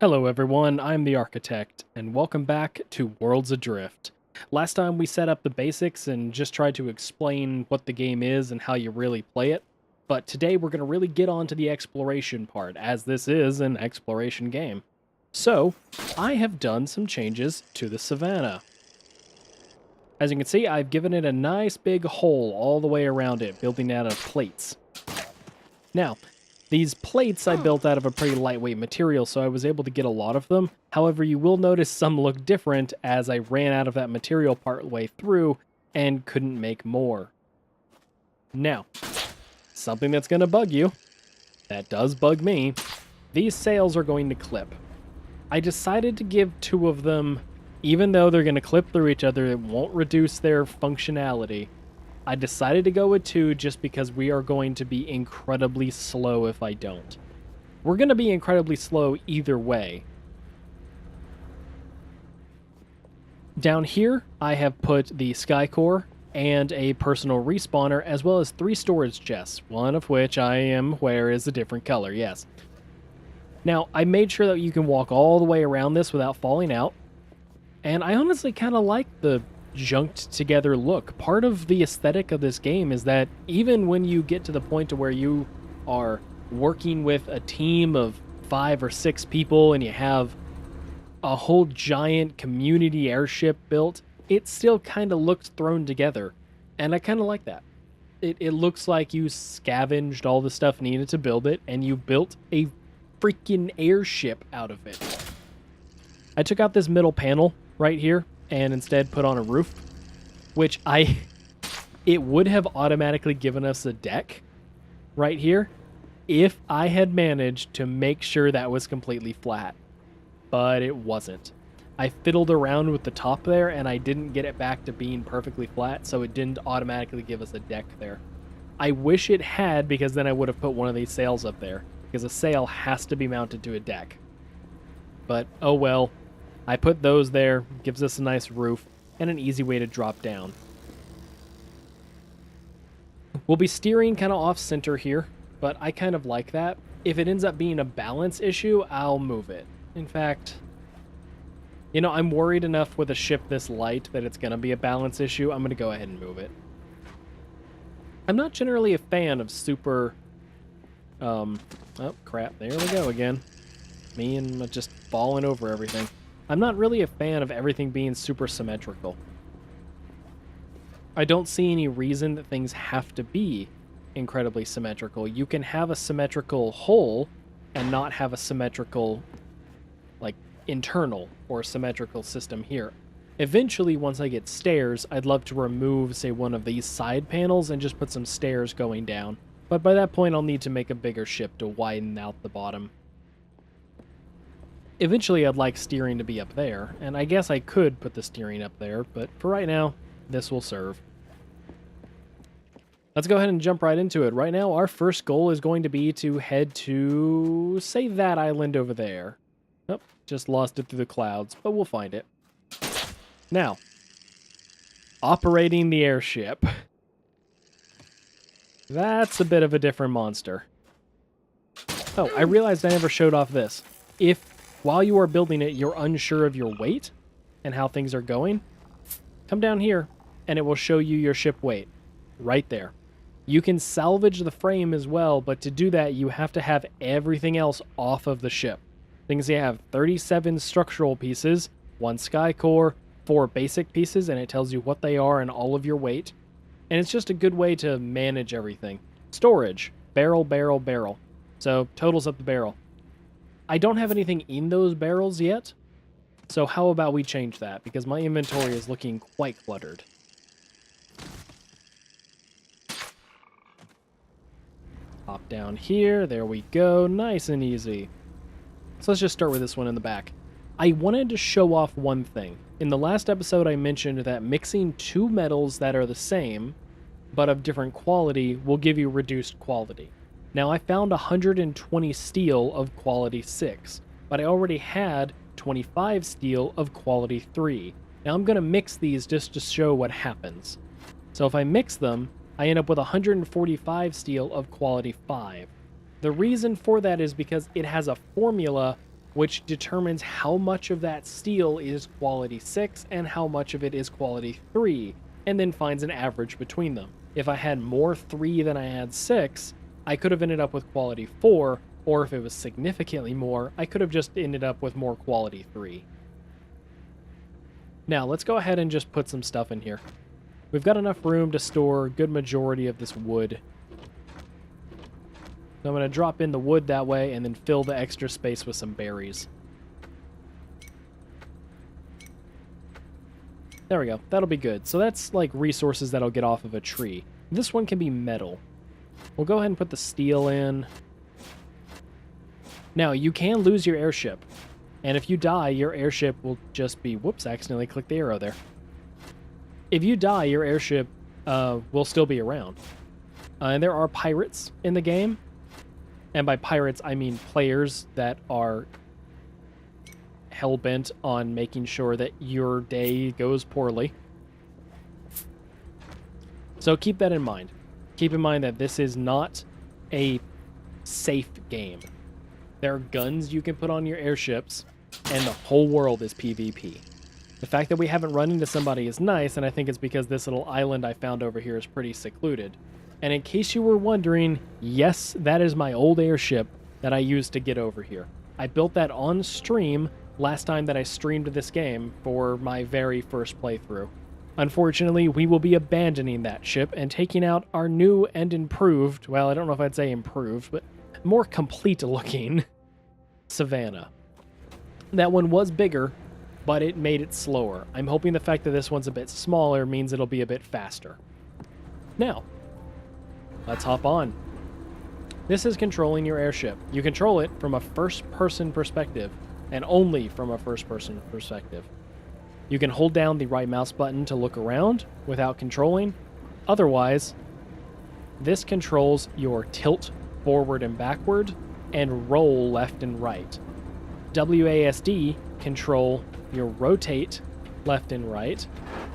Hello everyone, I'm the Architect, and welcome back to Worlds Adrift. Last time we set up the basics and just tried to explain what the game is and how you really play it, but today we're going to really get on to the exploration part, as this is an exploration game. So, I have done some changes to the savannah. As you can see, I've given it a nice big hole all the way around it, building out of plates. Now, these plates I built out of a pretty lightweight material, so I was able to get a lot of them. However, you will notice some look different as I ran out of that material partway through and couldn't make more. Now, something that's going to bug you, that does bug me, these sails are going to clip. I decided to give two of them, even though they're going to clip through each other, it won't reduce their functionality. I decided to go with two just because we are going to be incredibly slow if I don't. We're going to be incredibly slow either way. Down here, I have put the Sky Core and a personal respawner, as well as 3 storage chests, one of which I am aware is a different color, yes. Now, I made sure that you can walk all the way around this without falling out, and I honestly kind of like the junked together look. Part of the aesthetic of this game is that even when you get to the point to where you are working with a team of 5 or 6 people and you have a whole giant community airship built, it still kind of looks thrown together, and I kind of like that. It looks like you scavenged all the stuff needed to build it and you built a freaking airship out of it. I took out this middle panel right here and instead put on a roof, which it would have automatically given us a deck right here if I had managed to make sure that was completely flat, but it wasn't. I fiddled around with the top there and I didn't get it back to being perfectly flat, so it didn't automatically give us a deck there. I wish it had, because then I would have put one of these sails up there, because a sail has to be mounted to a deck. But oh well. I put those there, gives us a nice roof, and an easy way to drop down. We'll be steering kind of off-center here, but I kind of like that. If it ends up being a balance issue, I'll move it. In fact, you know, I'm worried enough with a ship this light that it's going to be a balance issue. I'm going to go ahead and move it. I'm not generally a fan of super... oh, crap. There we go again. Me and just falling over everything. I'm not really a fan of everything being super symmetrical. I don't see any reason that things have to be incredibly symmetrical. You can have a symmetrical hull and not have a symmetrical, like, internal or symmetrical system here. Eventually, once I get stairs, I'd love to remove, say, one of these side panels and just put some stairs going down. But by that point, I'll need to make a bigger ship to widen out the bottom. Eventually, I'd like steering to be up there, and I guess I could put the steering up there, but for right now, this will serve. Let's go ahead and jump right into it. Right now, our first goal is going to be to head to, say, that island over there. Oh, just lost it through the clouds, but we'll find it. Now, operating the airship. That's a bit of a different monster. Oh, I realized I never showed off this. If while you are building it, you're unsure of your weight and how things are going, come down here and it will show you your ship weight right there. You can salvage the frame as well, but to do that, you have to have everything else off of the ship. Things you have 37 structural pieces, 1 sky core, 4 basic pieces, and it tells you what they are and all of your weight. And it's just a good way to manage everything. Storage, barrel, barrel, barrel. So totals up the barrel. I don't have anything in those barrels yet, so how about we change that, because my inventory is looking quite cluttered. Hop down here, there we go, nice and easy. So let's just start with this one in the back. I wanted to show off one thing. In the last episode I mentioned that mixing 2 metals that are the same, but of different quality, will give you reduced quality. Now, I found 120 steel of quality 6, but I already had 25 steel of quality 3. Now, I'm going to mix these just to show what happens. So if I mix them, I end up with 145 steel of quality 5. The reason for that is because it has a formula which determines how much of that steel is quality 6 and how much of it is quality 3, and then finds an average between them. If I had more 3 than I had 6, I could have ended up with quality 4, or if it was significantly more, I could have just ended up with more quality 3. Now, let's go ahead and just put some stuff in here. We've got enough room to store a good majority of this wood. So I'm going to drop in the wood that way and then fill the extra space with some berries. There we go. That'll be good. So that's like resources that I'll get off of a tree. This one can be metal. We'll go ahead and put the steel in. Now, you can lose your airship. And if you die, your airship will just be... Whoops, I accidentally clicked the arrow there. If you die, your airship will still be around. And there are pirates in the game. And by pirates, I mean players that are hell-bent on making sure that your day goes poorly. So keep that in mind. Keep in mind that this is not a safe game. There are guns you can put on your airships, and the whole world is PvP. The fact that we haven't run into somebody is nice, and I think it's because this little island I found over here is pretty secluded. And in case you were wondering, yes, that is my old airship that I used to get over here. I built that on stream last time that I streamed this game for my very first playthrough. Unfortunately, we will be abandoning that ship and taking out our new and improved, well, I don't know if I'd say improved, but more complete looking Savannah. That one was bigger, but it made it slower. I'm hoping the fact that this one's a bit smaller means it'll be a bit faster. Now, let's hop on. This is controlling your airship. You control it from a first-person perspective, and only from a first-person perspective. You can hold down the right mouse button to look around without controlling. Otherwise, this controls your tilt forward and backward, and roll left and right. WASD control your rotate left and right,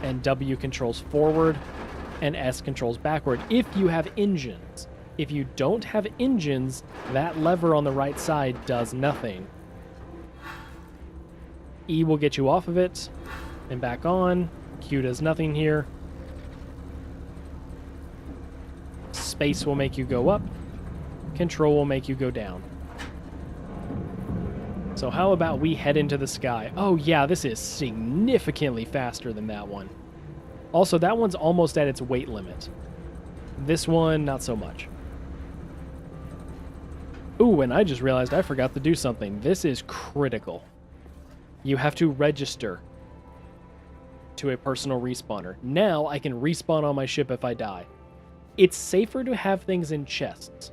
and W controls forward, and S controls backward if you have engines. If you don't have engines, that lever on the right side does nothing. E will get you off of it, and back on. Q does nothing here. Space will make you go up. Control will make you go down. So how about we head into the sky? Oh yeah, this is significantly faster than that one. Also, that one's almost at its weight limit. This one, not so much. Ooh, and I just realized I forgot to do something. This is critical. You have to register to a personal respawner. Now I can respawn on my ship if I die. It's safer to have things in chests.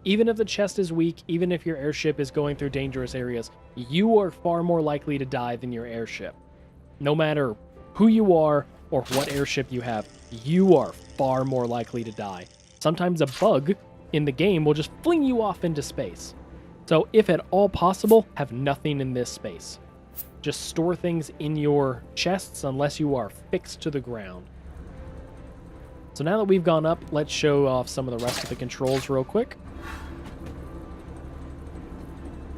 Even if the chest is weak, even if your airship is going through dangerous areas, you are far more likely to die than your airship. No matter who you are or what airship you have, you are far more likely to die. Sometimes a bug in the game will just fling you off into space. So if at all possible, have nothing in this space. Just store things in your chests unless you are fixed to the ground. So now that we've gone up, let's show off some of the rest of the controls real quick.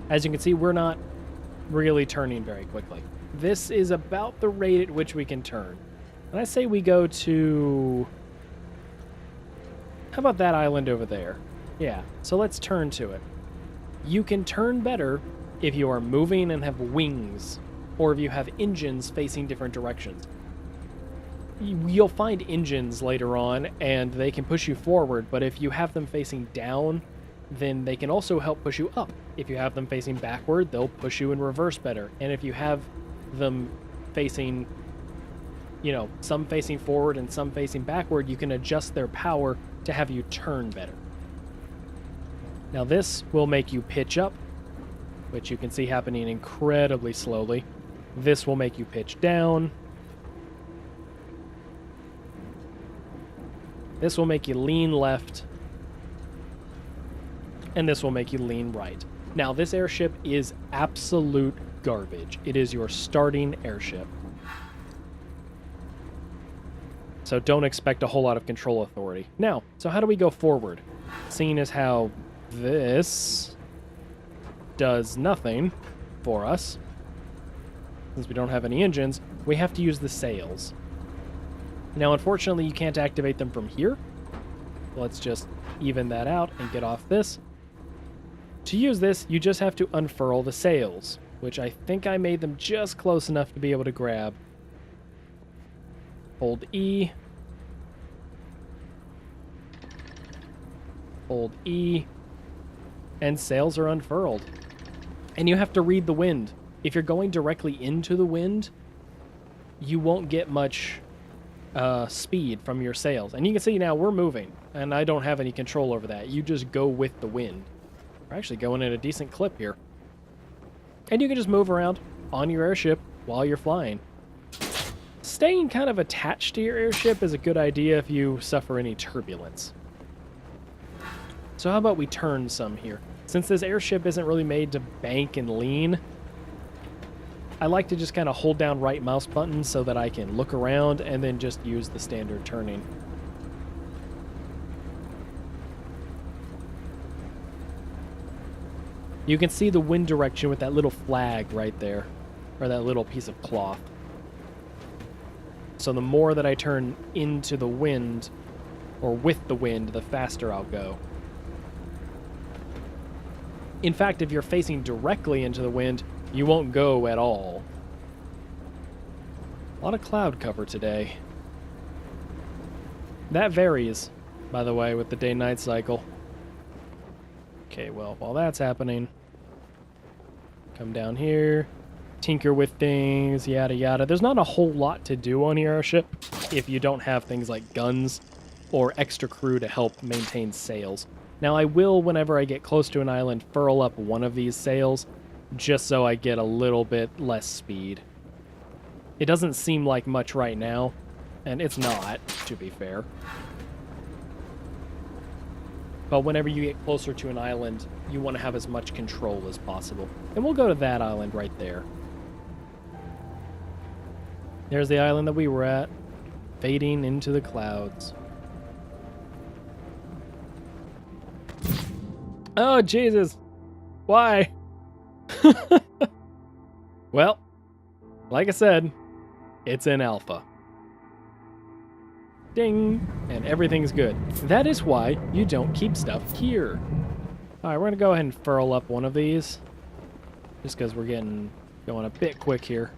As you can see, we're not really turning very quickly. This is about the rate at which we can turn. And I say we go to... How about that island over there? Yeah, so let's turn to it. You can turn better if you are moving and have wings, or if you have engines facing different directions. You'll find engines later on, and they can push you forward, but if you have them facing down, then they can also help push you up. If you have them facing backward, they'll push you in reverse better. And if you have them facing, you know, some facing forward and some facing backward, you can adjust their power to have you turn better. Now this will make you pitch up, which you can see happening incredibly slowly. This will make you pitch down. This will make you lean left. And this will make you lean right. Now, this airship is absolute garbage. It is your starting airship. So don't expect a whole lot of control authority. Now, so how do we go forward? Seeing as how this does nothing. for us, since we don't have any engines, we have to use the sails. Now, unfortunately, you can't activate them from here. Let's just even that out and get off this. To use this, you just have to unfurl the sails, which I think I made them just close enough to be able to grab. Hold E. Hold E. And sails are unfurled. And you have to read the wind. If you're going directly into the wind, you won't get much speed from your sails. And you can see now we're moving, and I don't have any control over that. You just go with the wind. We're actually going at a decent clip here. And you can just move around on your airship while you're flying. Staying kind of attached to your airship is a good idea if you suffer any turbulence. So how about we turn some here? Since this airship isn't really made to bank and lean, I like to just kind of hold down right mouse button so that I can look around and then just use the standard turning. You can see the wind direction with that little flag right there, or that little piece of cloth. So the more that I turn into the wind, or with the wind, the faster I'll go. In fact, if you're facing directly into the wind, you won't go at all. A lot of cloud cover today. That varies, by the way, with the day-night cycle. Okay, well, while that's happening, come down here, tinker with things, yada yada. There's not a whole lot to do on your airship if you don't have things like guns or extra crew to help maintain sails. Now, I will, whenever I get close to an island, furl up one of these sails, just so I get a little bit less speed. It doesn't seem like much right now, and it's not, to be fair. But whenever you get closer to an island, you want to have as much control as possible. And we'll go to that island right there. There's the island that we were at, fading into the clouds. Oh, Jesus. Why? Well, like I said, it's in alpha. Ding! And everything's good. That is why you don't keep stuff here. Alright, we're going to go ahead and furl up one of these. Just because we're going a bit quick here.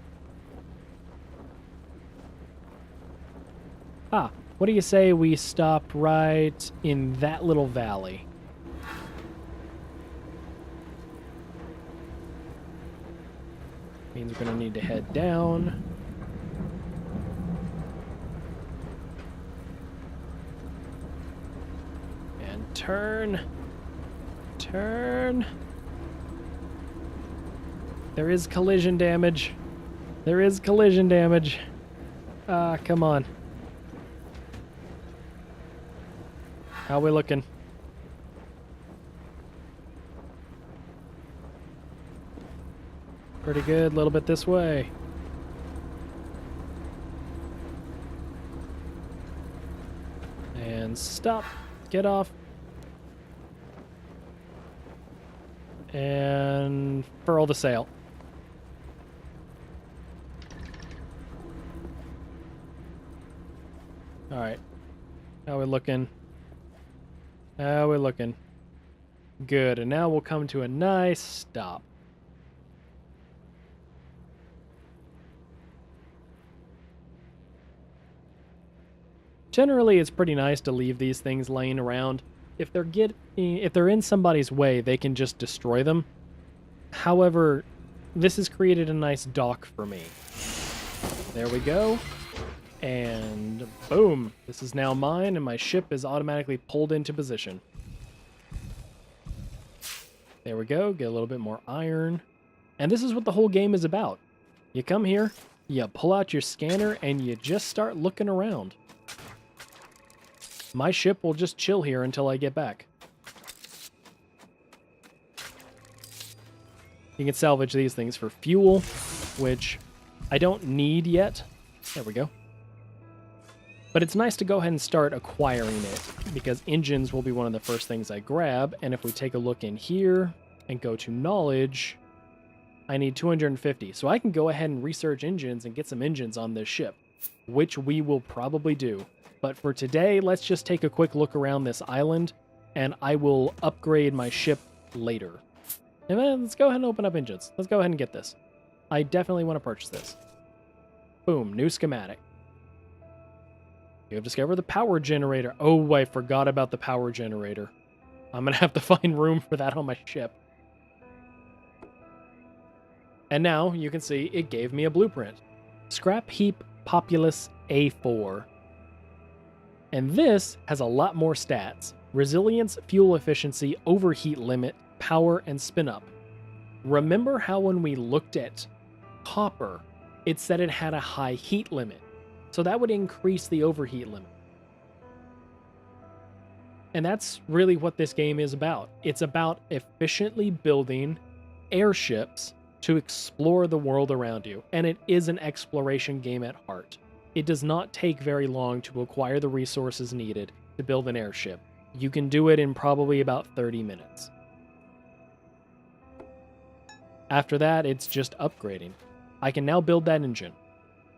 Ah, what do you say we stop right in that little valley? Means we're going to need to head down. And turn. Turn. There is collision damage. There is collision damage. Ah, come on. How are we looking? Pretty good, a little bit this way. And stop. Get off. And furl the sail. Alright. How we looking? How we looking? Good, and now we'll come to a nice stop. Generally, it's pretty nice to leave these things laying around. If they're in somebody's way, they can just destroy them. However, this has created a nice dock for me. There we go. And boom, this is now mine, and my ship is automatically pulled into position. There we go, get a little bit more iron. And this is what the whole game is about. You come here, you pull out your scanner, and you just start looking around. My ship will just chill here until I get back. You can salvage these things for fuel, which I don't need yet. There we go. But it's nice to go ahead and start acquiring it, because engines will be one of the first things I grab, and if we take a look in here and go to knowledge, I need 250. So I can go ahead and research engines and get some engines on this ship, which we will probably do. But for today, let's just take a quick look around this island, and I will upgrade my ship later. And then let's go ahead and open up engines. Let's go ahead and get this. I definitely want to purchase this. Boom, new schematic. You have discovered the power generator. Oh, I forgot about the power generator. I'm going to have to find room for that on my ship. And now you can see it gave me a blueprint. Scrap heap populace A4. And this has a lot more stats. Resilience, fuel efficiency, overheat limit, power, and spin up. Remember how when we looked at copper, it said it had a high heat limit. So that would increase the overheat limit. And that's really what this game is about. It's about efficiently building airships to explore the world around you. And it is an exploration game at heart. It does not take very long to acquire the resources needed to build an airship. You can do it in probably about 30 minutes. After that, it's just upgrading. I can now build that engine.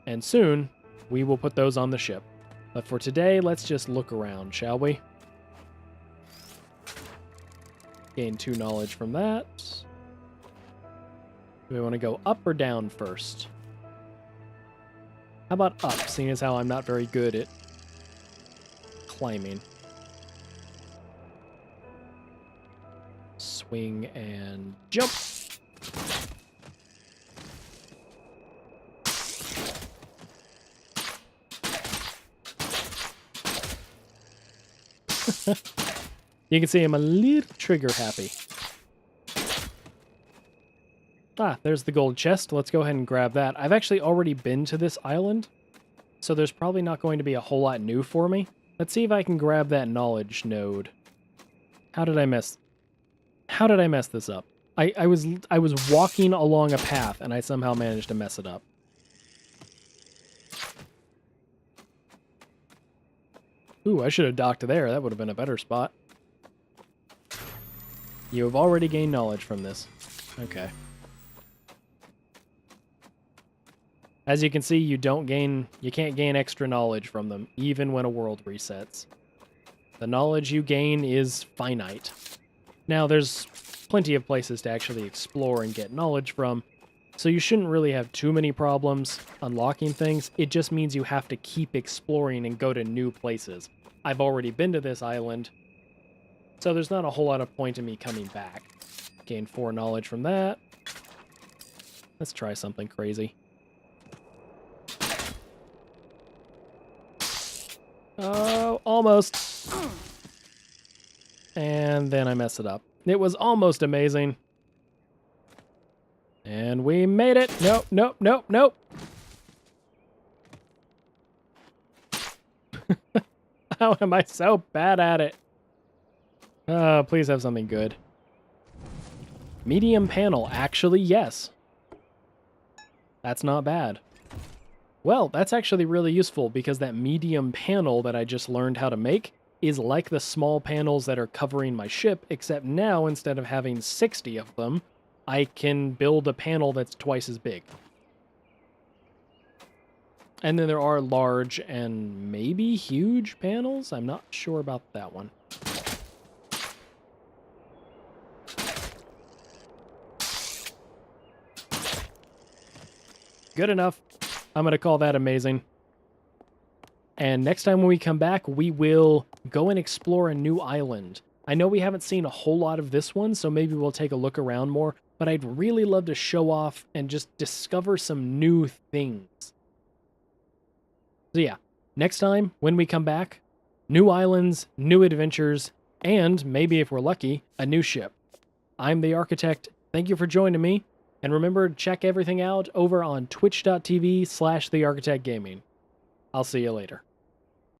And soon, we will put those on the ship. But for today, let's just look around, shall we? Gain 2 knowledge from that. Do we want to go up or down first? How about up, seeing as how I'm not very good at climbing. Swing and jump. You can see I'm a little trigger happy. Ah, there's the gold chest. Let's go ahead and grab that. I've actually already been to this island, so there's probably not going to be a whole lot new for me. Let's see if I can grab that knowledge node. How did I mess this up? I was walking along a path and I somehow managed to mess it up. Ooh, I should have docked there. That would have been a better spot. You have already gained knowledge from this. Okay. As you can see, you can't gain extra knowledge from them, even when a world resets. The knowledge you gain is finite. Now, there's plenty of places to actually explore and get knowledge from, so you shouldn't really have too many problems unlocking things. It just means you have to keep exploring and go to new places. I've already been to this island, so there's not a whole lot of point in me coming back. Gain 4 knowledge from that. Let's try something crazy. Oh, almost. And then I mess it up. It was almost amazing. And we made it. Nope, nope, nope, nope. How am I so bad at it? Oh, please have something good. Medium panel. Actually, yes. That's not bad. Well, that's actually really useful because that medium panel that I just learned how to make is like the small panels that are covering my ship, except now instead of having 60 of them, I can build a panel that's twice as big. And then there are large and maybe huge panels. I'm not sure about that one. Good enough. I'm going to call that amazing. And next time when we come back, we will go and explore a new island. I know we haven't seen a whole lot of this one, so maybe we'll take a look around more, but I'd really love to show off and just discover some new things. So yeah, next time when we come back, new islands, new adventures, and maybe if we're lucky, a new ship. I'm the Architect. Thank you for joining me. And remember, check everything out over on twitch.tv/thearchitectgaming. I'll see you later.